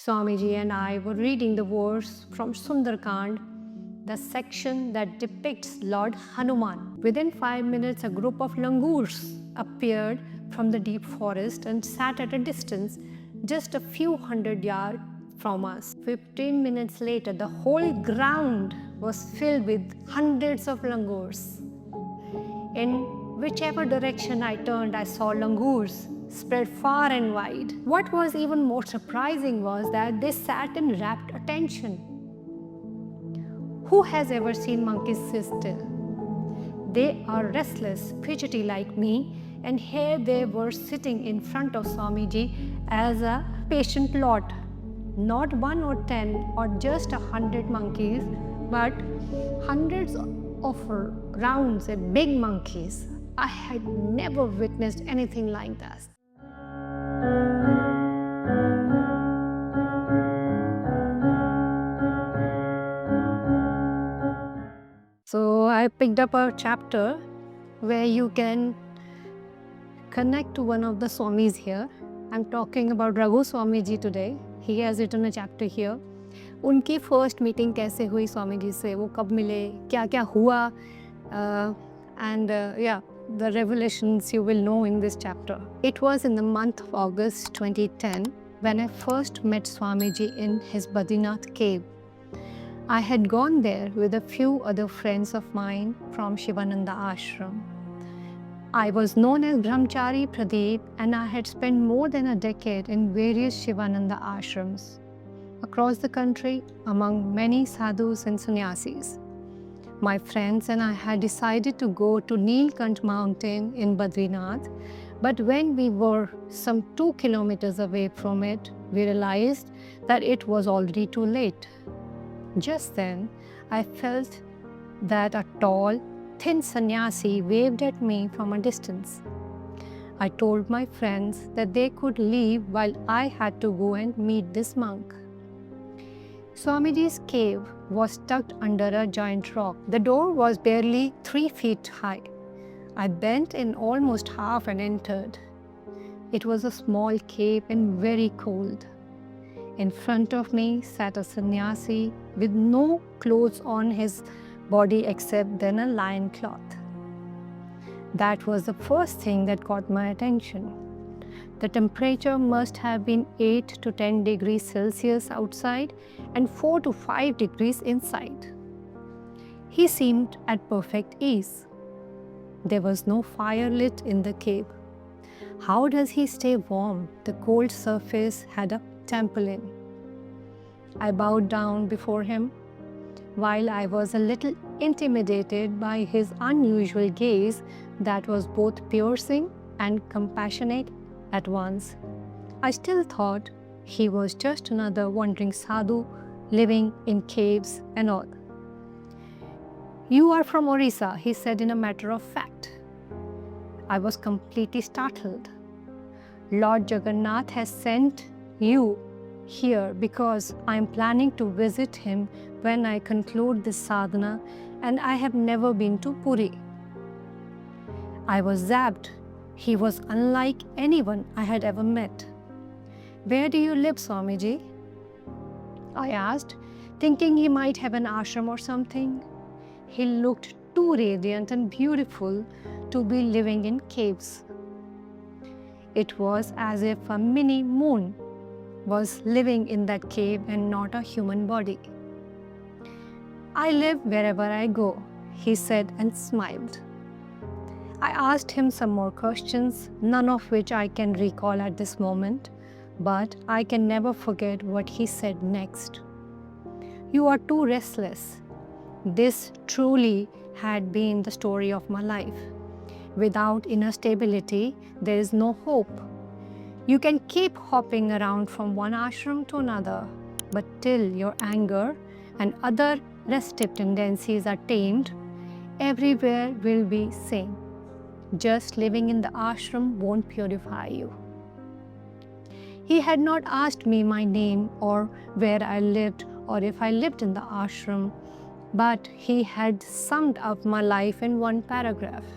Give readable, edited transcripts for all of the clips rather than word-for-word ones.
Swamiji and I were reading the verse from Sundar Kand, the section that depicts Lord Hanuman. Within 5 minutes, a group of langurs appeared from the deep forest and sat at a distance just a few hundred yards from us. 15 minutes later, the whole ground was filled with hundreds of langurs. In whichever direction I turned, I saw langurs spread far and wide. What was even more surprising was that they sat in rapt attention. Who has ever seen monkeys sit still? They are restless, fidgety like me, and here they were sitting in front of Swamiji as a patient lot. Not 1 or 10 or just 100 monkeys, but hundreds of rounds and big monkeys. I had never witnessed anything like that. So I picked up a chapter where you can connect to one of the Swamis here. I'm talking about Raghu Swami ji today. He has written a chapter here. उनकी first meeting कैसे हुई स्वामी जी से, वो कब मिले, क्या क्या हुआ, and the revelations you will know in this chapter. It was in the month of August 2010 when I first met Swamiji in his Badrinath cave. I had gone there with a few other friends of mine from Shivananda ashram. I was known as Brahmachari Pradeep and I had spent more than a decade in various Shivananda ashrams across the country among many sadhus and sannyasis. My friends and I had decided to go to Nilkant mountain in Badrinath, but when we were some 2 kilometers away from it, we realized that it was already too late. Just then, I felt that a tall, thin sannyasi waved at me from a distance. I told my friends that they could leave while I had to go and meet this monk. Swamiji's cave was tucked under a giant rock. The door was barely 3 feet high. I bent in almost half and entered. It was a small cave and very cold. In front of me sat a sannyasi with no clothes on his body except then a lion cloth. That was the first thing that caught my attention. The temperature must have been 8 to 10 degrees Celsius outside and 4 to 5 degrees inside. He seemed at perfect ease. There was no fire lit in the cave. How does he stay warm? The cold surface had a temple in. I bowed down before him. While I was a little intimidated by his unusual gaze that was both piercing and compassionate at once, I still thought he was just another wandering sadhu living in caves and all. "You are from Orissa," he said in a matter of fact. I was completely startled. "Lord Jagannath has sent you here because I am planning to visit him when I conclude this sadhana and I have never been to Puri." I was zapped. He was unlike anyone I had ever met. "Where do you live, Swamiji?" I asked, thinking he might have an ashram or something. He looked too radiant and beautiful to be living in caves. It was as if a mini moon was living in that cave and not a human body. "I live wherever I go," he said and smiled. I asked him some more questions, none of which I can recall at this moment, but I can never forget what he said next. "You are too restless." This truly had been the story of my life. Without inner stability, there is no hope. You can keep hopping around from one ashram to another, but till your anger and other restive tendencies are tamed, everywhere will be same. Just living in the ashram won't purify you. He had not asked me my name or where I lived or if I lived in the ashram, but he had summed up my life in one paragraph.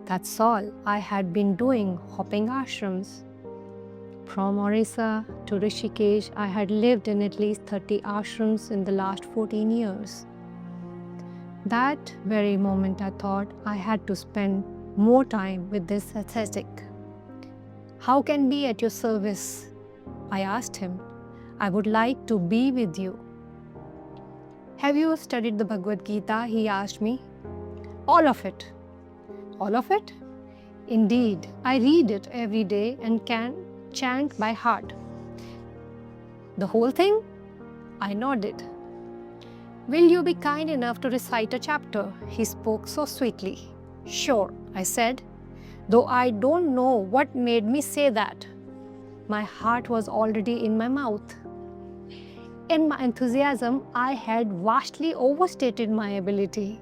That's all I had been doing, hopping ashrams. From Orissa to Rishikesh, I had lived in at least 30 ashrams in the last 14 years. That very moment I thought I had to spend more time with this ascetic. How can be at your service? I asked him. I would like to be with you. Have you studied the Bhagavad Gita? He asked me. All of it. All of it? Indeed, I read it every day and can chant by heart. The whole thing? I nodded. Will you be kind enough to recite a chapter? He spoke so sweetly. Sure, I said, though I don't know what made me say that. My heart was already in my mouth. In my enthusiasm, I had vastly overstated my ability.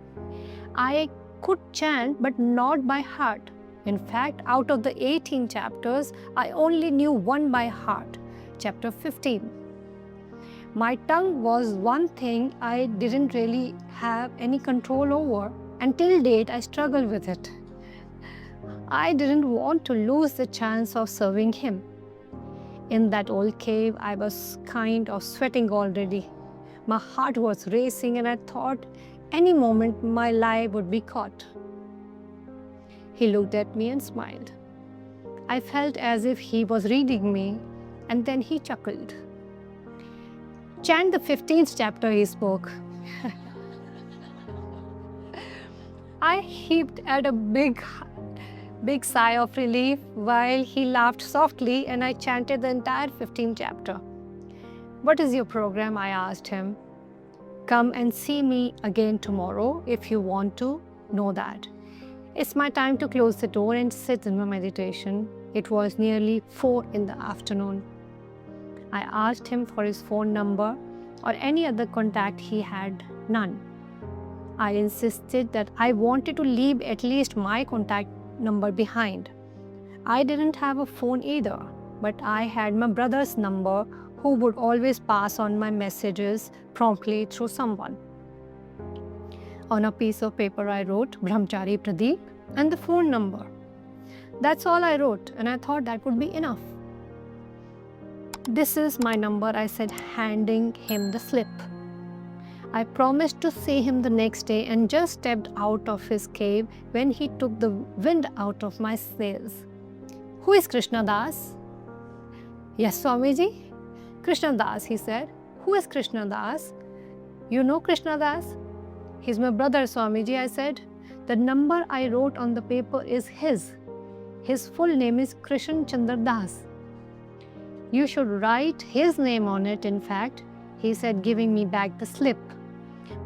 I could chant, but not by heart. In fact, out of the 18 chapters, I only knew one by heart, chapter 15. My tongue was one thing I didn't really have any control over. Until date, I struggled with it. I didn't want to lose the chance of serving him. In that old cave, I was kind of sweating already. My heart was racing and I thought any moment my life would be caught. He looked at me and smiled. I felt as if he was reading me, and then he chuckled. Chant the 15th chapter, he spoke. I heaved at a big sigh of relief while he laughed softly, and I chanted the entire 15th chapter. What is your program? I asked him. Come and see me again tomorrow if you want to know that. It's my time to close the door and sit in my meditation. It was nearly 4 in the afternoon. I asked him for his phone number or any other contact. He had none. I insisted that I wanted to leave at least my contact number behind. I didn't have a phone either, but I had my brother's number who would always pass on my messages promptly through someone. On a piece of paper, I wrote Brahmachari Pradeep and the phone number. That's all I wrote, and I thought that would be enough. This is my number, I said, handing him the slip. I promised to see him the next day and just stepped out of his cave when he took the wind out of my sails. Who is Krishna Das? Yes, Swamiji. Krishna Das, he said. Who is Krishna Das? You know Krishna Das? He's my brother, Swamiji, I said. The number I wrote on the paper is his. His full name is Krishan Chandra Das. You should write his name on it, in fact, he said, giving me back the slip.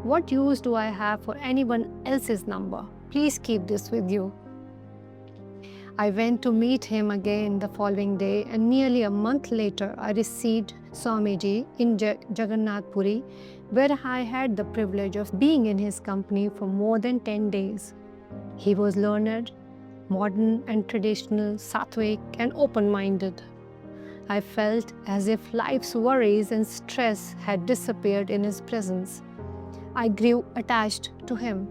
What use do I have for anyone else's number? Please keep this with you. I went to meet him again the following day, and nearly a month later, I received Swamiji in Jagannath Puri, where I had the privilege of being in his company for more than 10 days. He was learned, modern and traditional, sattvic and open-minded. I felt as if life's worries and stress had disappeared in his presence. I grew attached to him.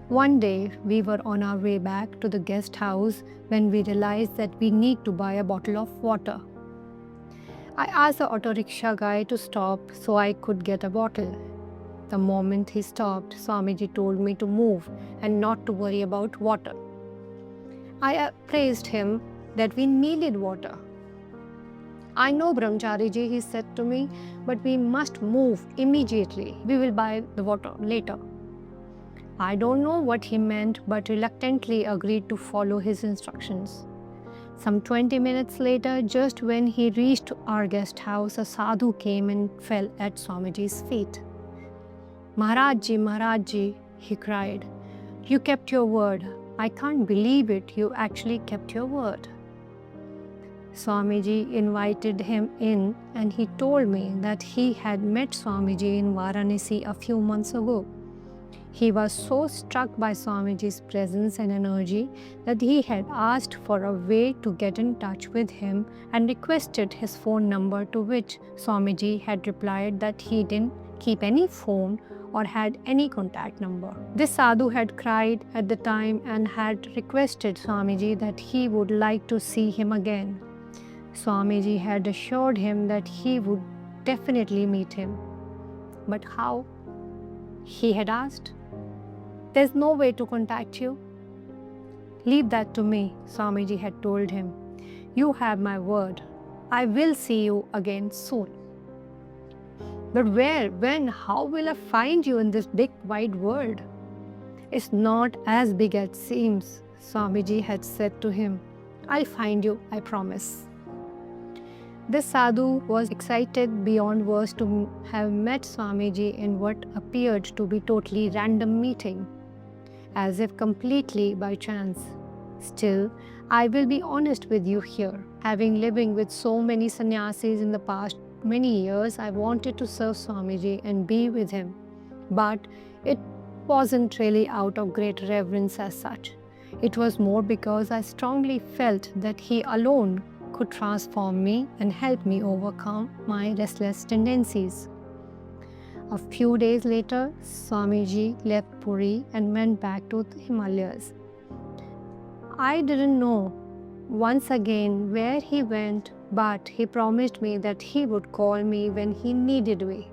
One day, we were on our way back to the guest house when we realized that we need to buy a bottle of water. I asked the auto rickshaw guy to stop so I could get a bottle. The moment he stopped, Swamiji told me to move and not to worry about water. I praised him that we needed water. I know, Brahmachariji, he said to me, but we must move immediately. We will buy the water later. I don't know what he meant, but reluctantly agreed to follow his instructions. Some 20 minutes later, just when he reached our guest house, a sadhu came and fell at Swamiji's feet. Maharajji, he cried, you kept your word. I can't believe it. You actually kept your word. Swamiji invited him in, and he told me that he had met Swamiji in Varanasi a few months ago. He was so struck by Swamiji's presence and energy that he had asked for a way to get in touch with him and requested his phone number, to which Swamiji had replied that he didn't keep any phone or had any contact number. This sadhu had cried at the time and had requested Swamiji that he would like to see him again. Swamiji had assured him that he would definitely meet him. But how? He had asked. There's no way to contact you. Leave that to me, Swamiji had told him. You have my word. I will see you again soon. But where, when, how will I find you in this big wide world? It's not as big as it seems, Swamiji had said to him. I'll find you, I promise. This sadhu was excited beyond words to have met Swamiji in what appeared to be totally random meeting, as if completely by chance. Still, I will be honest with you here. Having living with so many sannyasis in the past many years, I wanted to serve Swamiji and be with him. But it wasn't really out of great reverence as such. It was more because I strongly felt that he alone could transform me and help me overcome my restless tendencies. A few days later, Swamiji left Puri and went back to the Himalayas. I didn't know once again where he went, but he promised me that he would call me when he needed me.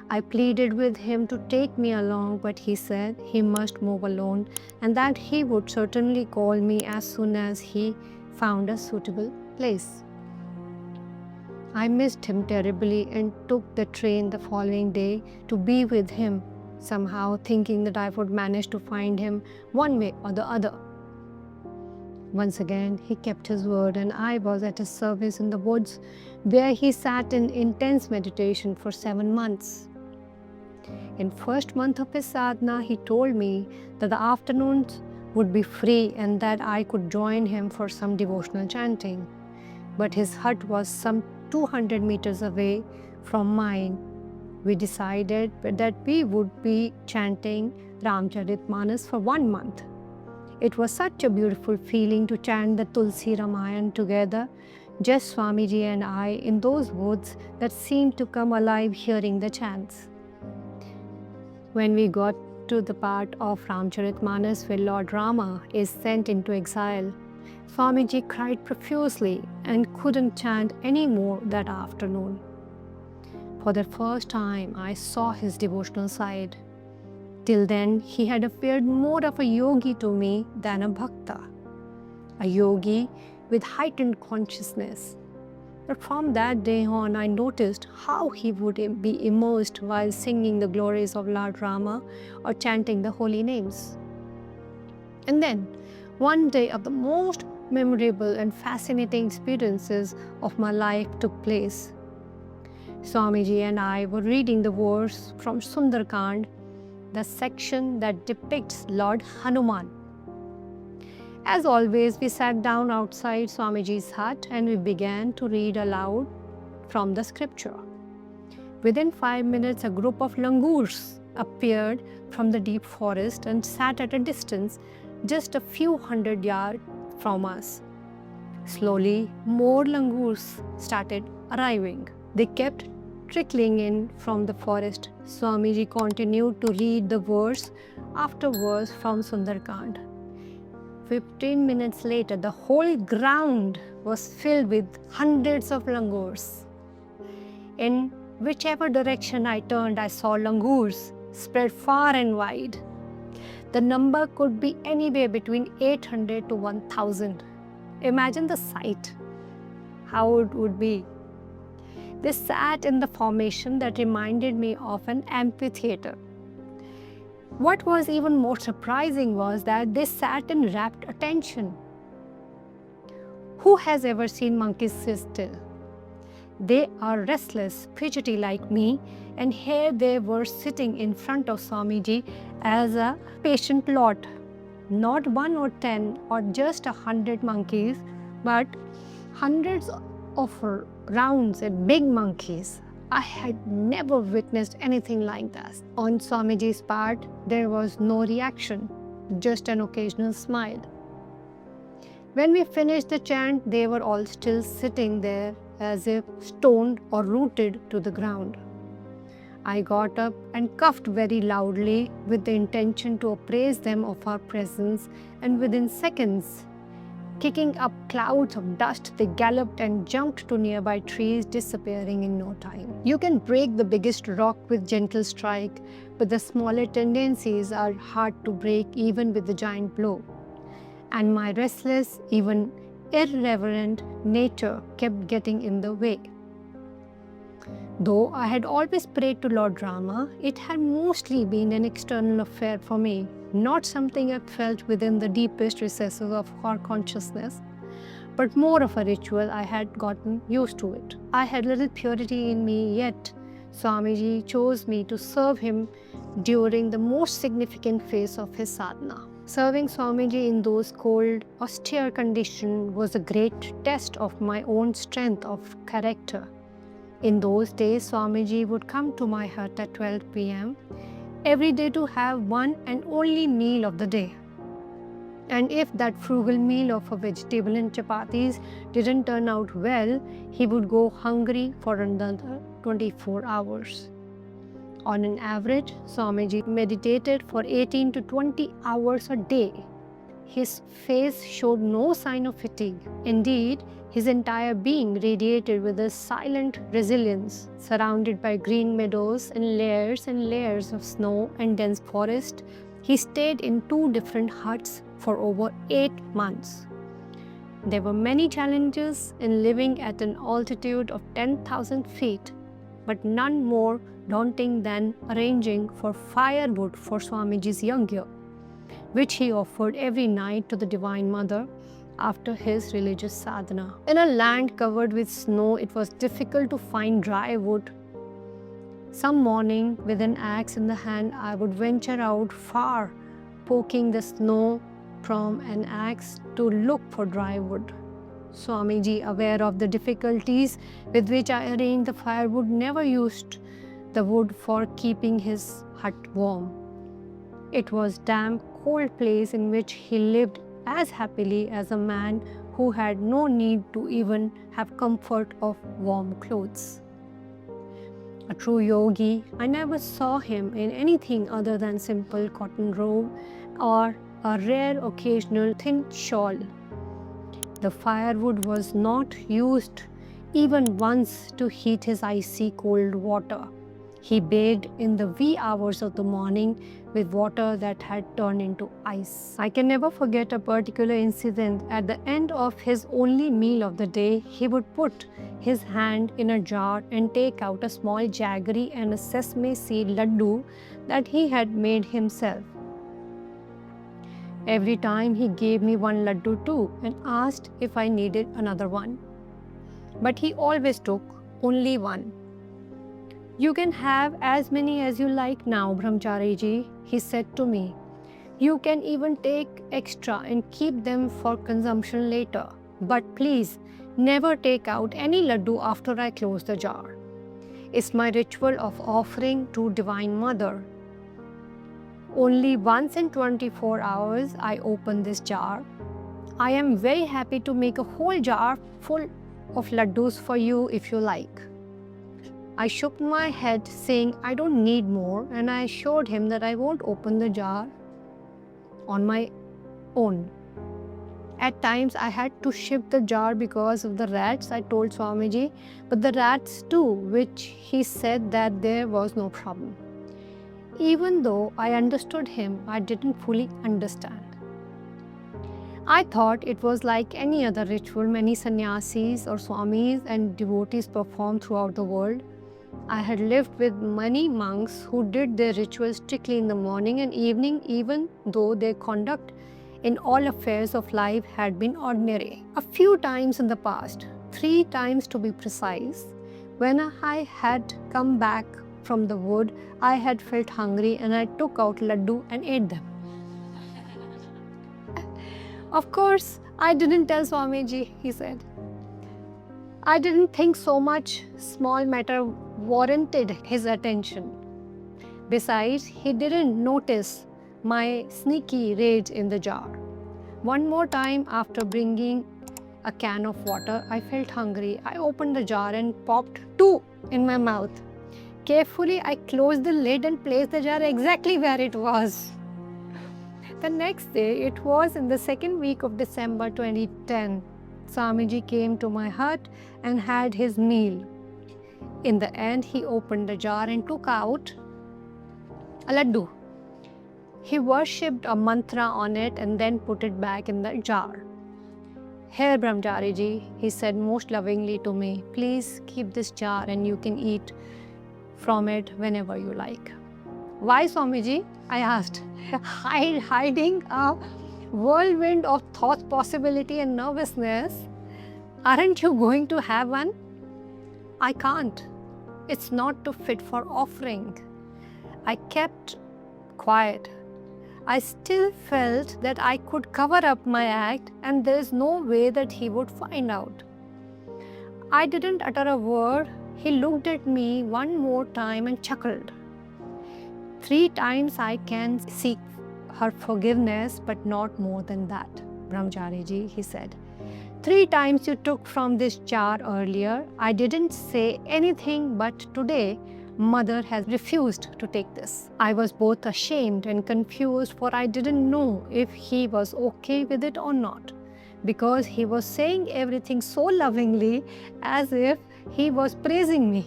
I pleaded with him to take me along, but he said he must move alone and that he would certainly call me as soon as he found a suitable place. I missed him terribly and took the train the following day to be with him, somehow thinking that I would manage to find him one way or the other. Once again, he kept his word and I was at his service in the woods where he sat in intense meditation for 7 months. In first month of his sadhana, he told me that the afternoons would be free and that I could join him for some devotional chanting. But his hut was some 200 meters away from mine. We decided that we would be chanting Ramcharitmanas for 1 month. It was such a beautiful feeling to chant the Tulsi Ramayan together, just Swamiji and I in those woods that seemed to come alive hearing the chants. When we got to the part of Ramcharitmanas where Lord Rama is sent into exile, Swamiji cried profusely and couldn't chant any more that afternoon. For the first time, I saw his devotional side. Till then, he had appeared more of a yogi to me than a bhakta, a yogi with heightened consciousness. But from that day on, I noticed how he would be immersed while singing the glories of Lord Rama or chanting the holy names. And then, one day of the most memorable and fascinating experiences of my life took place. Swamiji and I were reading the verse from Sundar Kand, the section that depicts Lord Hanuman. As always, we sat down outside Swamiji's hut and we began to read aloud from the scripture. Within 5 minutes, a group of langurs appeared from the deep forest and sat at a distance just a few hundred yards from us. Slowly, more langurs started arriving. They kept trickling in from the forest. Swamiji continued to read the verse after verse from Sundar Kand. 15 minutes later, the whole ground was filled with hundreds of langurs. In whichever direction I turned, I saw langurs spread far and wide. The number could be anywhere between 800 to 1000. Imagine the sight, how it would be. They sat in the formation that reminded me of an amphitheater. What was even more surprising was that they sat in rapt attention. Who has ever seen monkeys sit still? They are restless, fidgety like me, and here they were sitting in front of Swamiji as a patient lot. Not 1 or 10 or just 100 monkeys, but hundreds of rounds and big monkeys. I had never witnessed anything like that. On Swamiji's part, there was no reaction, just an occasional smile. When we finished the chant, they were all still sitting there as if stoned or rooted to the ground. I got up and coughed very loudly with the intention to apprise them of our presence, and within seconds, Kicking up clouds of dust, they galloped and jumped to nearby trees, disappearing in no time. You can break the biggest rock with gentle strike, but the smaller tendencies are hard to break even with the giant blow. And my restless, even irreverent nature kept getting in the way. Though I had always prayed to Lord Rama, it had mostly been an external affair for me, not something I felt within the deepest recesses of our consciousness, but more of a ritual. I had gotten used to it. I had little purity in me, yet Swamiji chose me to serve him during the most significant phase of his sadhana. Serving Swamiji in those cold, austere conditions was a great test of my own strength of character. In those days, Swamiji would come to my hut at 12 p.m. every day to have one and only meal of the day. And if that frugal meal of a vegetable and chapatis didn't turn out well, he would go hungry for another 24 hours. On an average, Swamiji meditated for 18 to 20 hours a day. His face showed no sign of fatigue. Indeed, his entire being radiated with a silent resilience. Surrounded by green meadows and layers of snow and dense forest, he stayed in 2 different huts for over 8 months. There were many challenges in living at an altitude of 10,000 feet, but none more daunting than arranging for firewood for Swamiji's yajna, which he offered every night to the Divine Mother after his religious sadhana. In a land covered with snow, it was difficult to find dry wood. Some morning, with an axe in the hand, I would venture out far, poking the snow from an axe to look for dry wood. Swamiji, aware of the difficulties with which I arranged the firewood, never used the wood for keeping his hut warm. It was a damp, cold place in which he lived as happily as a man who had no need to even have comfort of warm clothes. A true yogi, I never saw him in anything other than simple cotton robe or a rare occasional thin shawl. The firewood was not used even once to heat his icy cold water. He bathed in the wee hours of the morning with water that had turned into ice. I can never forget a particular incident. At the end of his only meal of the day, he would put his hand in a jar and take out a small jaggery and a sesame seed laddu that he had made himself. Every time he gave me one laddu too and asked if I needed another one. But he always took only one. "You can have as many as you like now, Brahmachari ji," he said to me. "You can even take extra and keep them for consumption later. But please, never take out any laddu after I close the jar. It's my ritual of offering to Divine Mother. Only once in 24 hours I open this jar. I am very happy to make a whole jar full of laddus for you if you like." I shook my head, saying I don't need more, and I assured him that I won't open the jar on my own. At times I had to shift the jar because of the rats, I told Swamiji, but the rats too, which he said that there was no problem. Even though I understood him, I didn't fully understand. I thought it was like any other ritual many sannyasis or swamis and devotees perform throughout the world. I had lived with many monks who did their rituals strictly in the morning and evening, even though their conduct in all affairs of life had been ordinary. A few times in the past, 3 times to be precise, when I had come back from the wood, I had felt hungry and I took out laddu and ate them. Of course, I didn't tell Swamiji, he said. I didn't think so much small matter warranted his attention. Besides, he didn't notice my sneaky rage in the jar. One more time, after bringing a can of water, I felt hungry. I opened the jar and popped 2 in my mouth. Carefully, I closed the lid and placed the jar exactly where it was. The next day, it was in the second week of December 2010, Swamiji came to my hut and had his meal. In the end, he opened the jar and took out a laddu. He worshipped a mantra on it and then put it back in the jar. "Here, Brahmachariji," he said most lovingly to me, "please keep this jar and you can eat from it whenever you like." "Why, Swamiji?" I asked, hiding a whirlwind of thoughts, possibility and nervousness. "Aren't you going to have one?" "I can't. It's not too fit for offering." I kept quiet. I still felt that I could cover up my act and there is no way that he would find out. I didn't utter a word. He looked at me one more time and chuckled. "3 times I can seek her forgiveness, but not more than that, Brahmachariji," he said. "3 times you took from this jar earlier. I didn't say anything, but today Mother has refused to take this." I was both ashamed and confused, for I didn't know if he was okay with it or not, because he was saying everything so lovingly as if he was praising me.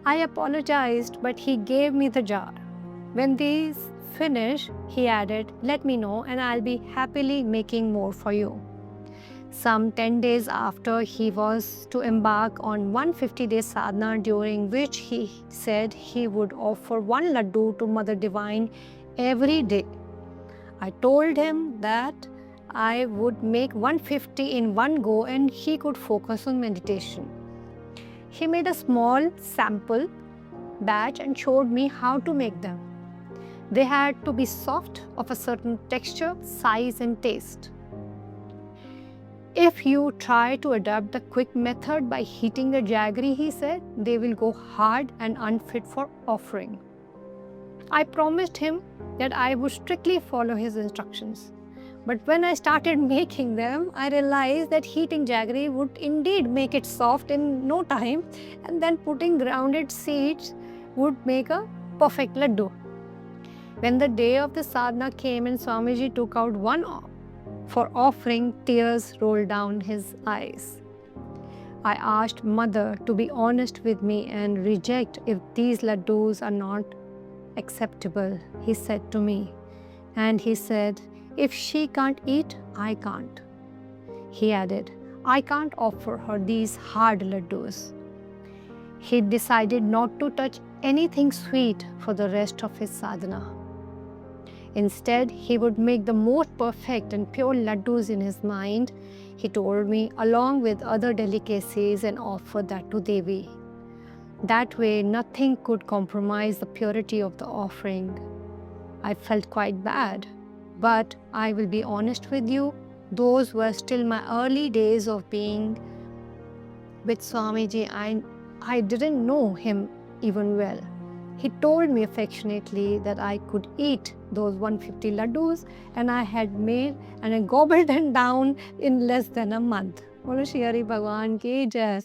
I apologized, but he gave me the jar. "When these finish," he added, "let me know and I'll be happily making more for you." Some 10 days after, he was to embark on 150-day sadhana, during which he said he would offer 1 laddu to Mother Divine every day. I told him that I would make 150 in one go and he could focus on meditation. He made a small sample batch and showed me how to make them. They had to be soft, of a certain texture, size and taste. "If you try to adopt the quick method by heating the jaggery," he said, "they will go hard and unfit for offering." I promised him that I would strictly follow his instructions. But when I started making them, I realized that heating jaggery would indeed make it soft in no time, and then putting grounded seeds would make a perfect laddu. When the day of the sadhana came and Swamiji took out one for offering, tears rolled down his eyes. I asked Mother to be honest with me and reject if these laddoos are not acceptable, he said to me. And he said, "If she can't eat, I can't." He added, "I can't offer her these hard laddoos." He decided not to touch anything sweet for the rest of his sadhana. Instead, he would make the most perfect and pure laddoos in his mind, he told me, along with other delicacies, and offer that to Devi. That way, nothing could compromise the purity of the offering. I felt quite bad, but I will be honest with you, those were still my early days of being with Swamiji. I didn't know him even well. He told me affectionately that I could eat those 150 laddoos, and I had made and I gobbled them down in less than a month. Bolo Shri Hari Bhagwan ki jai.